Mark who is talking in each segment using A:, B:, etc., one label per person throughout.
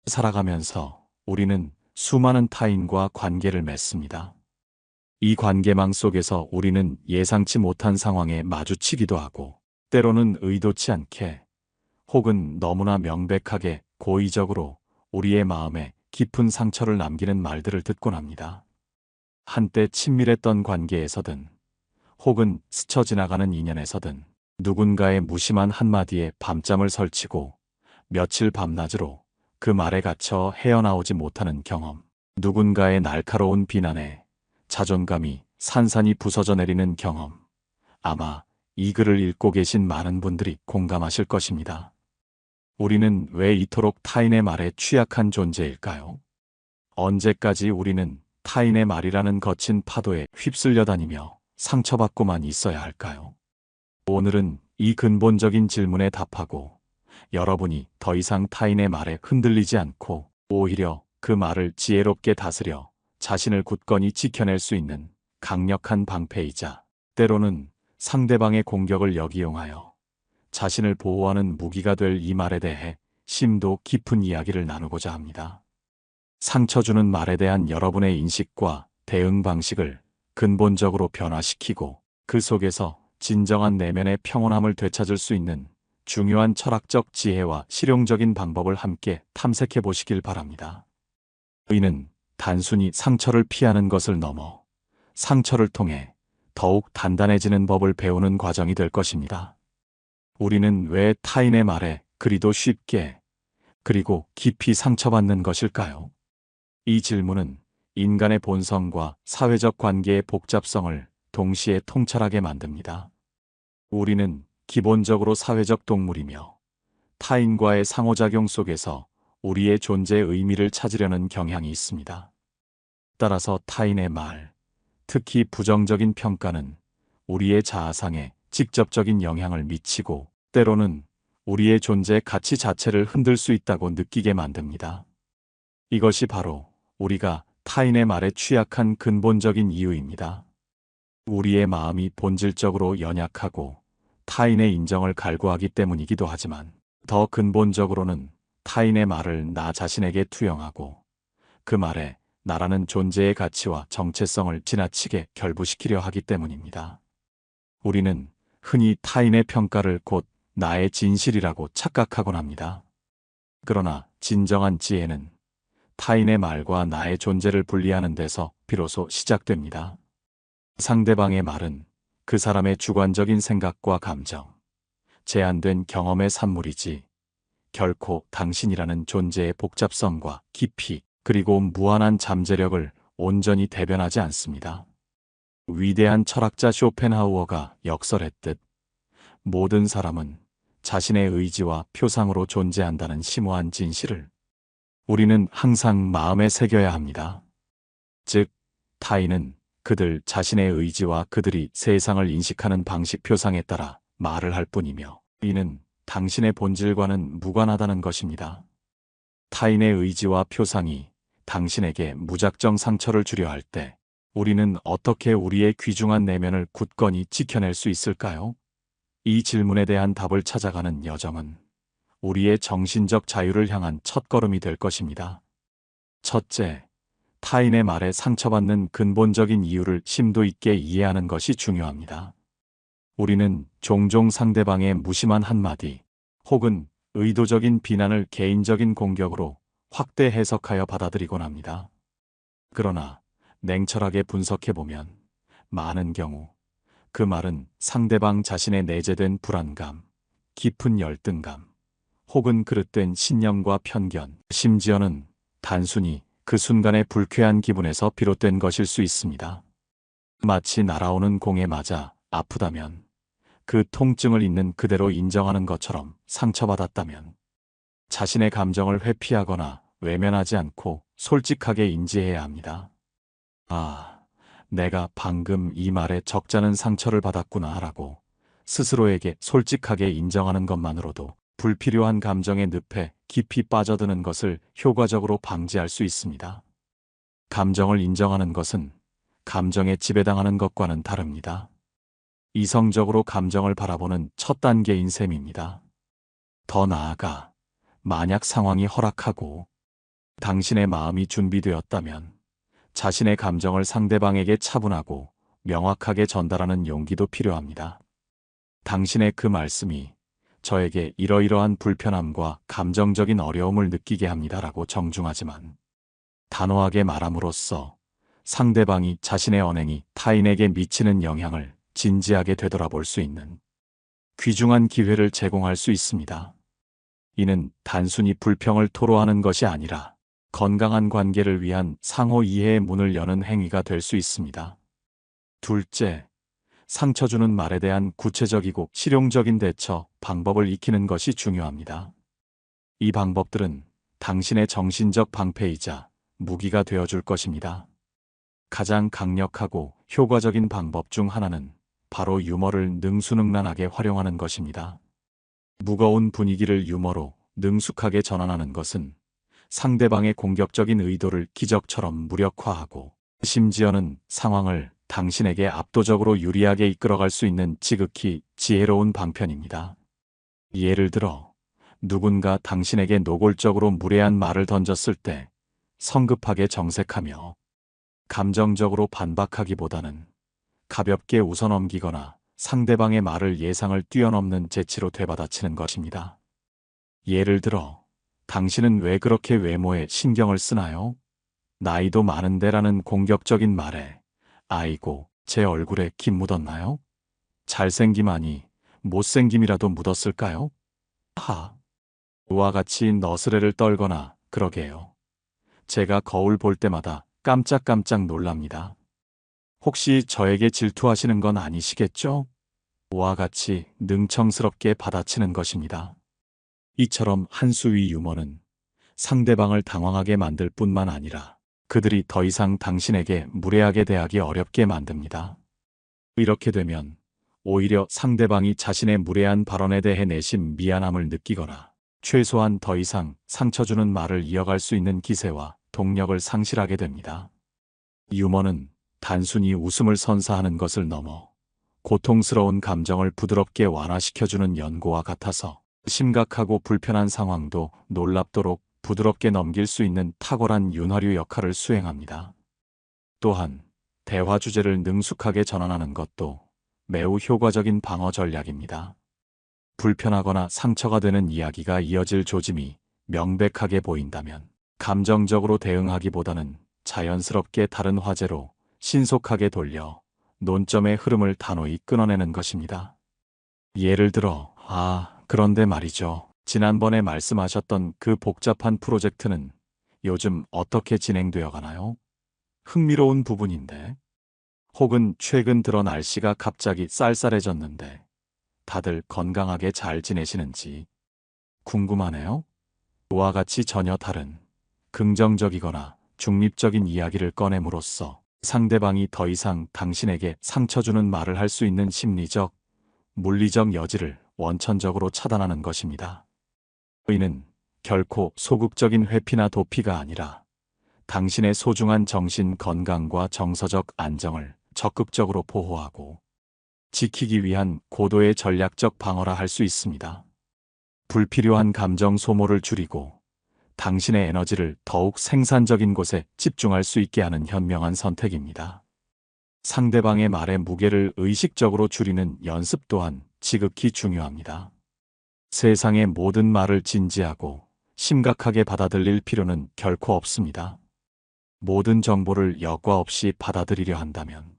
A: 살아가면서 우리는 수많은 타인과 관계를 맺습니다. 이 관계망 속에서 우리는 예상치 못한 상황에 마주치기도 하고, 때로는 의도치 않게 혹은 너무나 명백하게 고의적으로 우리의 마음에 깊은 상처를 남기는 말들을 듣곤 합니다. 한때 친밀했던 관계에서든 혹은 스쳐 지나가는 인연에서든 누군가의 무심한 한마디에 밤잠을 설치고 며칠 밤낮으로 그 말에 갇혀 헤어나오지 못하는 경험, 누군가의 날카로운 비난에 자존감이 산산이 부서져 내리는 경험, 아마 이 글을 읽고 계신 많은 분들이 공감하실 것입니다. 우리는 왜 이토록 타인의 말에 취약한 존재일까요? 언제까지 우리는 타인의 말이라는 거친 파도에 휩쓸려 다니며 상처받고만 있어야 할까요? 오늘은 이 근본적인 질문에 답하고, 여러분이 더 이상 타인의 말에 흔들리지 않고 오히려 그 말을 지혜롭게 다스려 자신을 굳건히 지켜낼 수 있는 강력한 방패이자, 때로는 상대방의 공격을 역이용하여 자신을 보호하는 무기가 될 이 말에 대해 심도 깊은 이야기를 나누고자 합니다. 상처 주는 말에 대한 여러분의 인식과 대응 방식을 근본적으로 변화시키고, 그 속에서 진정한 내면의 평온함을 되찾을 수 있는 중요한 철학적 지혜와 실용적인 방법을 함께 탐색해 보시길 바랍니다. 이는 단순히 상처를 피하는 것을 넘어 상처를 통해 더욱 단단해지는 법을 배우는 과정이 될 것입니다. 우리는 왜 타인의 말에 그리도 쉽게 그리고 깊이 상처받는 것일까요? 이 질문은 인간의 본성과 사회적 관계의 복잡성을 동시에 통찰하게 만듭니다. 우리는 기본적으로 사회적 동물이며 타인과의 상호작용 속에서 우리의 존재의 의미를 찾으려는 경향이 있습니다. 따라서 타인의 말, 특히 부정적인 평가는 우리의 자아상에 직접적인 영향을 미치고, 때로는 우리의 존재 가치 자체를 흔들 수 있다고 느끼게 만듭니다. 이것이 바로 우리가 타인의 말에 취약한 근본적인 이유입니다. 우리의 마음이 본질적으로 연약하고 타인의 인정을 갈구하기 때문이기도 하지만, 더 근본적으로는 타인의 말을 나 자신에게 투영하고 그 말에 나라는 존재의 가치와 정체성을 지나치게 결부시키려 하기 때문입니다. 우리는 흔히 타인의 평가를 곧 나의 진실이라고 착각하곤 합니다. 그러나 진정한 지혜는 타인의 말과 나의 존재를 분리하는 데서 비로소 시작됩니다. 상대방의 말은 그 사람의 주관적인 생각과 감정, 제한된 경험의 산물이지 결코 당신이라는 존재의 복잡성과 깊이, 그리고 무한한 잠재력을 온전히 대변하지 않습니다. 위대한 철학자 쇼펜하우어가 역설했듯, 모든 사람은 자신의 의지와 표상으로 존재한다는 심오한 진실을 우리는 항상 마음에 새겨야 합니다. 즉, 타인은 그들 자신의 의지와 그들이 세상을 인식하는 방식 표상에 따라 말을 할 뿐이며, 이는 당신의 본질과는 무관하다는 것입니다. 타인의 의지와 표상이 당신에게 무작정 상처를 주려 할 때, 우리는 어떻게 우리의 귀중한 내면을 굳건히 지켜낼 수 있을까요? 이 질문에 대한 답을 찾아가는 여정은 우리의 정신적 자유를 향한 첫걸음이 될 것입니다. 첫째, 타인의 말에 상처받는 근본적인 이유를 심도 있게 이해하는 것이 중요합니다. 우리는 종종 상대방의 무심한 한마디 혹은 의도적인 비난을 개인적인 공격으로 확대 해석하여 받아들이곤 합니다. 그러나 냉철하게 분석해보면 많은 경우 그 말은 상대방 자신의 내재된 불안감, 깊은 열등감, 혹은 그릇된 신념과 편견, 심지어는 단순히 그 순간의 불쾌한 기분에서 비롯된 것일 수 있습니다. 마치 날아오는 공에 맞아 아프다면 그 통증을 있는 그대로 인정하는 것처럼, 상처받았다면 자신의 감정을 회피하거나 외면하지 않고 솔직하게 인지해야 합니다. 아, 내가 방금 이 말에 적잖은 상처를 받았구나 라고 스스로에게 솔직하게 인정하는 것만으로도 불필요한 감정의 늪에 깊이 빠져드는 것을 효과적으로 방지할 수 있습니다. 감정을 인정하는 것은 감정에 지배당하는 것과는 다릅니다. 이성적으로 감정을 바라보는 첫 단계인 셈입니다. 더 나아가 만약 상황이 허락하고 당신의 마음이 준비되었다면 자신의 감정을 상대방에게 차분하고 명확하게 전달하는 용기도 필요합니다. 당신의 그 말씀이 저에게 이러이러한 불편함과 감정적인 어려움을 느끼게 합니다라고 정중하지만 단호하게 말함으로써 상대방이 자신의 언행이 타인에게 미치는 영향을 진지하게 되돌아볼 수 있는 귀중한 기회를 제공할 수 있습니다. 이는 단순히 불평을 토로하는 것이 아니라 건강한 관계를 위한 상호 이해의 문을 여는 행위가 될 수 있습니다. 둘째, 상처 주는 말에 대한 구체적이고 실용적인 대처 방법을 익히는 것이 중요합니다. 이 방법들은 당신의 정신적 방패이자 무기가 되어줄 것입니다. 가장 강력하고 효과적인 방법 중 하나는 바로 유머를 능수능란하게 활용하는 것입니다. 무거운 분위기를 유머로 능숙하게 전환하는 것은 상대방의 공격적인 의도를 기적처럼 무력화하고 심지어는 상황을 당신에게 압도적으로 유리하게 이끌어갈 수 있는 지극히 지혜로운 방편입니다. 예를 들어 누군가 당신에게 노골적으로 무례한 말을 던졌을 때 성급하게 정색하며 감정적으로 반박하기보다는 가볍게 웃어넘기거나 상대방의 말을 예상을 뛰어넘는 재치로 되받아치는 것입니다. 예를 들어 당신은 왜 그렇게 외모에 신경을 쓰나요? 나이도 많은데라는 공격적인 말에 아이고, 제 얼굴에 김 묻었나요? 잘생김 아니 못생김이라도 묻었을까요? 와 같이 너스레를 떨거나 그러게요. 제가 거울 볼 때마다 깜짝깜짝 놀랍니다. 혹시 저에게 질투하시는 건 아니시겠죠? 와 같이 능청스럽게 받아치는 것입니다. 이처럼 한 수위 유머는 상대방을 당황하게 만들 뿐만 아니라 그들이 더 이상 당신에게 무례하게 대하기 어렵게 만듭니다. 이렇게 되면 오히려 상대방이 자신의 무례한 발언에 대해 내심 미안함을 느끼거나 최소한 더 이상 상처 주는 말을 이어갈 수 있는 기세와 동력을 상실하게 됩니다. 유머는 단순히 웃음을 선사하는 것을 넘어 고통스러운 감정을 부드럽게 완화시켜주는 연고와 같아서 심각하고 불편한 상황도 놀랍도록 부드럽게 넘길 수 있는 탁월한 윤활유 역할을 수행합니다. 또한 대화 주제를 능숙하게 전환하는 것도 매우 효과적인 방어 전략입니다. 불편하거나 상처가 되는 이야기가 이어질 조짐이 명백하게 보인다면 감정적으로 대응하기보다는 자연스럽게 다른 화제로 신속하게 돌려 논점의 흐름을 단호히 끊어내는 것입니다. 예를 들어, 그런데 말이죠. 지난번에 말씀하셨던 그 복잡한 프로젝트는 요즘 어떻게 진행되어 가나요? 흥미로운 부분인데. 혹은 최근 들어 날씨가 갑자기 쌀쌀해졌는데 다들 건강하게 잘 지내시는지 궁금하네요. 그와 같이 전혀 다른 긍정적이거나 중립적인 이야기를 꺼냄으로써 상대방이 더 이상 당신에게 상처 주는 말을 할 수 있는 심리적, 물리적 여지를 원천적으로 차단하는 것입니다. 이는 결코 소극적인 회피나 도피가 아니라 당신의 소중한 정신 건강과 정서적 안정을 적극적으로 보호하고 지키기 위한 고도의 전략적 방어라 할 수 있습니다. 불필요한 감정 소모를 줄이고 당신의 에너지를 더욱 생산적인 곳에 집중할 수 있게 하는 현명한 선택입니다. 상대방의 말의 무게를 의식적으로 줄이는 연습 또한 지극히 중요합니다. 세상의 모든 말을 진지하고 심각하게 받아들일 필요는 결코 없습니다. 모든 정보를 여과 없이 받아들이려 한다면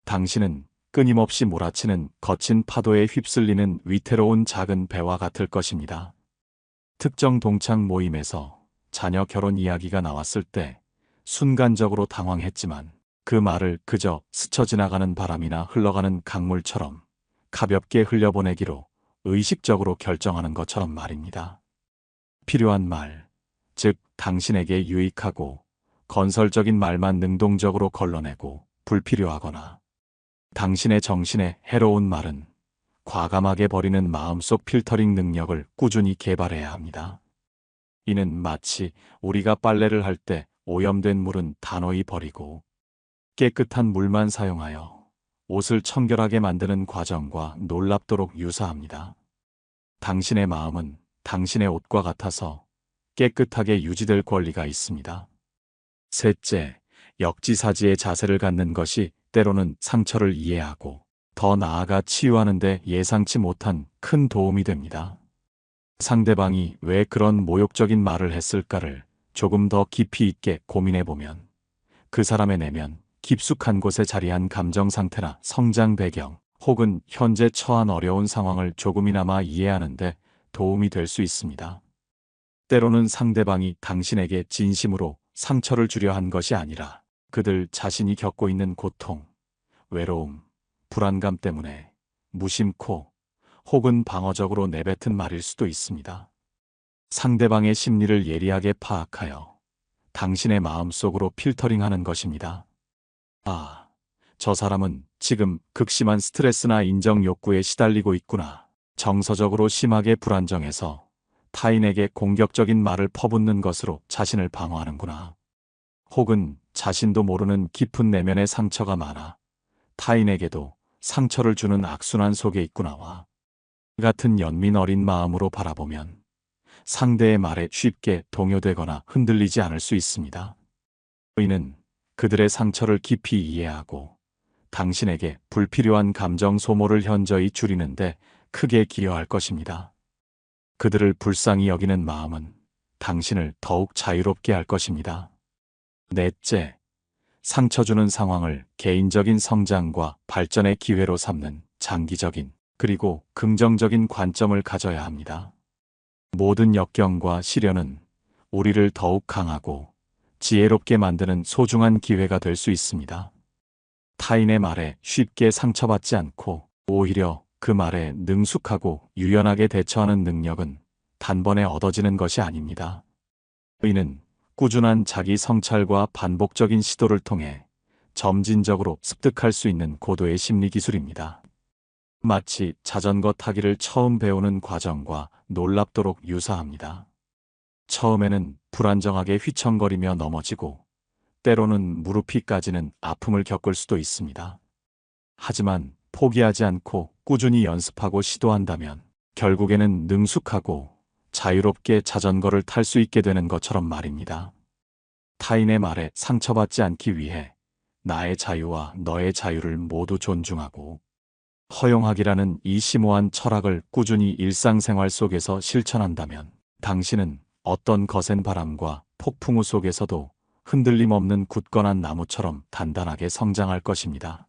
A: 당신은 끊임없이 몰아치는 거친 파도에 휩쓸리는 위태로운 작은 배와 같을 것입니다. 특정 동창 모임에서 자녀 결혼 이야기가 나왔을 때 순간적으로 당황했지만 그 말을 그저 스쳐 지나가는 바람이나 흘러가는 강물처럼 가볍게 흘려보내기로 의식적으로 결정하는 것처럼 말입니다. 필요한 말, 즉 당신에게 유익하고 건설적인 말만 능동적으로 걸러내고 불필요하거나 당신의 정신에 해로운 말은 과감하게 버리는 마음속 필터링 능력을 꾸준히 개발해야 합니다. 이는 마치 우리가 빨래를 할 때 오염된 물은 단호히 버리고 깨끗한 물만 사용하여 옷을 청결하게 만드는 과정과 놀랍도록 유사합니다. 당신의 마음은 당신의 옷과 같아서 깨끗하게 유지될 권리가 있습니다. 셋째, 역지사지의 자세를 갖는 것이 때로는 상처를 이해하고 더 나아가 치유하는 데 예상치 못한 큰 도움이 됩니다. 상대방이 왜 그런 모욕적인 말을 했을까를 조금 더 깊이 있게 고민해보면 그 사람의 내면 깊숙한 곳에 자리한 감정 상태나 성장 배경 혹은 현재 처한 어려운 상황을 조금이나마 이해하는데 도움이 될 수 있습니다. 때로는 상대방이 당신에게 진심으로 상처를 주려 한 것이 아니라 그들 자신이 겪고 있는 고통, 외로움, 불안감 때문에 무심코 혹은 방어적으로 내뱉은 말일 수도 있습니다. 상대방의 심리를 예리하게 파악하여 당신의 마음속으로 필터링하는 것입니다. 아, 저 사람은 지금 극심한 스트레스나 인정 욕구에 시달리고 있구나. 정서적으로 심하게 불안정해서 타인에게 공격적인 말을 퍼붓는 것으로 자신을 방어하는구나. 혹은 자신도 모르는 깊은 내면의 상처가 많아 타인에게도 상처를 주는 악순환 속에 있구나와 같은 연민 어린 마음으로 바라보면 상대의 말에 쉽게 동요되거나 흔들리지 않을 수 있습니다. 이는 그들의 상처를 깊이 이해하고 당신에게 불필요한 감정 소모를 현저히 줄이는데 크게 기여할 것입니다. 그들을 불쌍히 여기는 마음은 당신을 더욱 자유롭게 할 것입니다. 넷째, 상처 주는 상황을 개인적인 성장과 발전의 기회로 삼는 장기적인 그리고 긍정적인 관점을 가져야 합니다. 모든 역경과 시련은 우리를 더욱 강하고 지혜롭게 만드는 소중한 기회가 될 수 있습니다. 타인의 말에 쉽게 상처받지 않고 오히려 그 말에 능숙하고 유연하게 대처하는 능력은 단번에 얻어지는 것이 아닙니다. 이는 꾸준한 자기 성찰과 반복적인 시도를 통해 점진적으로 습득할 수 있는 고도의 심리 기술입니다. 마치 자전거 타기를 처음 배우는 과정과 놀랍도록 유사합니다. 처음에는 불안정하게 휘청거리며 넘어지고 때로는 무릎이 까지는 아픔을 겪을 수도 있습니다. 하지만 포기하지 않고 꾸준히 연습하고 시도한다면 결국에는 능숙하고 자유롭게 자전거를 탈 수 있게 되는 것처럼 말입니다. 타인의 말에 상처받지 않기 위해 나의 자유와 너의 자유를 모두 존중하고 허용하기라는 이 심오한 철학을 꾸준히 일상생활 속에서 실천한다면 당신은 어떤 거센 바람과 폭풍우 속에서도 흔들림 없는 굳건한 나무처럼 단단하게 성장할 것입니다.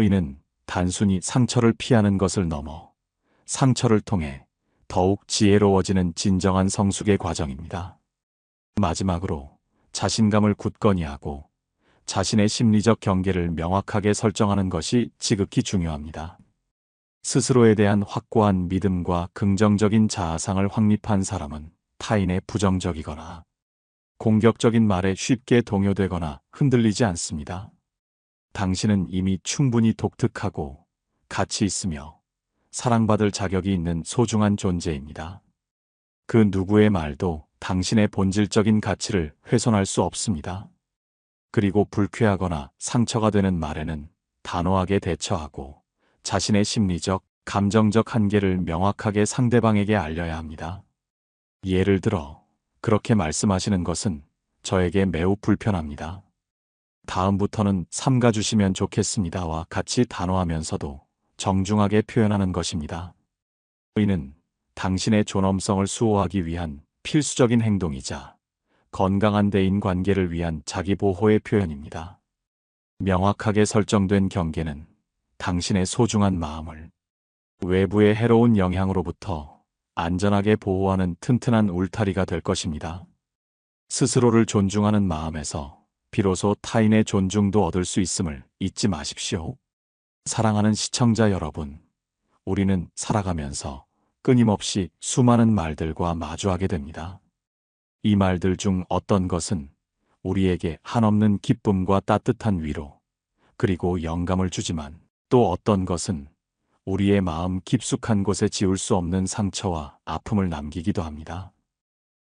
A: 이는 단순히 상처를 피하는 것을 넘어 상처를 통해 더욱 지혜로워지는 진정한 성숙의 과정입니다. 마지막으로 자신감을 굳건히 하고 자신의 심리적 경계를 명확하게 설정하는 것이 지극히 중요합니다. 스스로에 대한 확고한 믿음과 긍정적인 자아상을 확립한 사람은 타인의 부정적이거나 공격적인 말에 쉽게 동요되거나 흔들리지 않습니다. 당신은 이미 충분히 독특하고 가치 있으며 사랑받을 자격이 있는 소중한 존재입니다. 그 누구의 말도 당신의 본질적인 가치를 훼손할 수 없습니다. 그리고 불쾌하거나 상처가 되는 말에는 단호하게 대처하고 자신의 심리적, 감정적 한계를 명확하게 상대방에게 알려야 합니다. 예를 들어, 그렇게 말씀하시는 것은 저에게 매우 불편합니다. 다음부터는 삼가주시면 좋겠습니다와 같이 단호하면서도 정중하게 표현하는 것입니다. 이는 당신의 존엄성을 수호하기 위한 필수적인 행동이자 건강한 대인 관계를 위한 자기 보호의 표현입니다. 명확하게 설정된 경계는 당신의 소중한 마음을 외부의 해로운 영향으로부터 안전하게 보호하는 튼튼한 울타리가 될 것입니다. 스스로를 존중하는 마음에서 비로소 타인의 존중도 얻을 수 있음을 잊지 마십시오. 사랑하는 시청자 여러분, 우리는 살아가면서 끊임없이 수많은 말들과 마주하게 됩니다. 이 말들 중 어떤 것은 우리에게 한없는 기쁨과 따뜻한 위로, 그리고 영감을 주지만 또 어떤 것은 우리의 마음 깊숙한 곳에 지울 수 없는 상처와 아픔을 남기기도 합니다.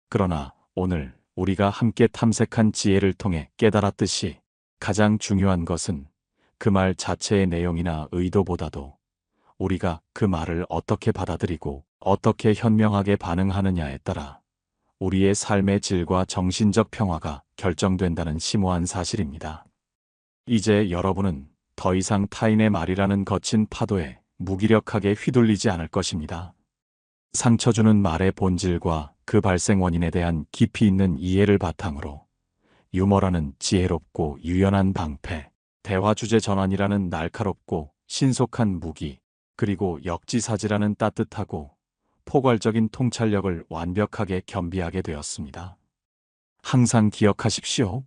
A: 그러나 오늘 우리가 함께 탐색한 지혜를 통해 깨달았듯이 가장 중요한 것은 그 말 자체의 내용이나 의도보다도 우리가 그 말을 어떻게 받아들이고 어떻게 현명하게 반응하느냐에 따라 우리의 삶의 질과 정신적 평화가 결정된다는 심오한 사실입니다. 이제 여러분은 더 이상 타인의 말이라는 거친 파도에 무기력하게 휘둘리지 않을 것입니다. 상처 주는 말의 본질과 그 발생 원인에 대한 깊이 있는 이해를 바탕으로 유머라는 지혜롭고 유연한 방패, 대화 주제 전환이라는 날카롭고 신속한 무기, 그리고 역지사지라는 따뜻하고 포괄적인 통찰력을 완벽하게 겸비하게 되었습니다. 항상 기억하십시오.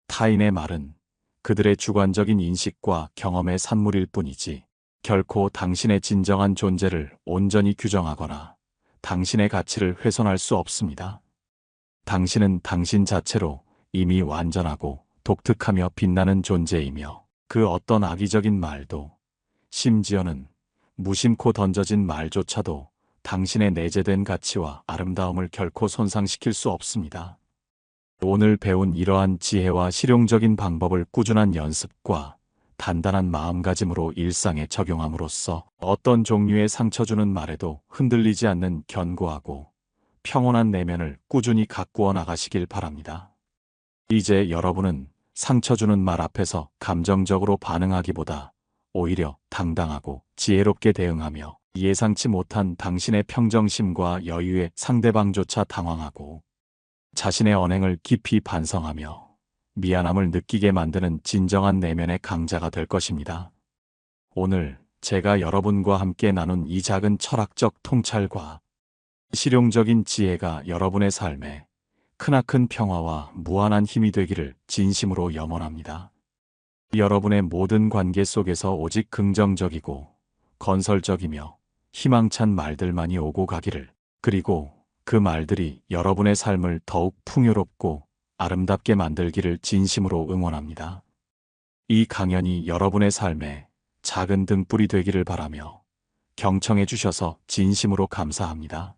A: 타인의 말은 그들의 주관적인 인식과 경험의 산물일 뿐이지 결코 당신의 진정한 존재를 온전히 규정하거나 당신의 가치를 훼손할 수 없습니다. 당신은 당신 자체로 이미 완전하고 독특하며 빛나는 존재이며 그 어떤 악의적인 말도, 심지어는 무심코 던져진 말조차도 당신의 내재된 가치와 아름다움을 결코 손상시킬 수 없습니다. 오늘 배운 이러한 지혜와 실용적인 방법을 꾸준한 연습과 단단한 마음가짐으로 일상에 적용함으로써 어떤 종류의 상처 주는 말에도 흔들리지 않는 견고하고 평온한 내면을 꾸준히 가꾸어 나가시길 바랍니다. 이제 여러분은 상처 주는 말 앞에서 감정적으로 반응하기보다 오히려 당당하고 지혜롭게 대응하며 예상치 못한 당신의 평정심과 여유에 상대방조차 당황하고 자신의 언행을 깊이 반성하며 미안함을 느끼게 만드는 진정한 내면의 강자가 될 것입니다. 오늘 제가 여러분과 함께 나눈 이 작은 철학적 통찰과 실용적인 지혜가 여러분의 삶에 크나큰 평화와 무한한 힘이 되기를 진심으로 염원합니다. 여러분의 모든 관계 속에서 오직 긍정적이고 건설적이며 희망찬 말들만이 오고 가기를, 그리고 그 말들이 여러분의 삶을 더욱 풍요롭고 아름답게 만들기를 진심으로 응원합니다. 이 강연이 여러분의 삶에 작은 등불이 되기를 바라며 경청해 주셔서 진심으로 감사합니다.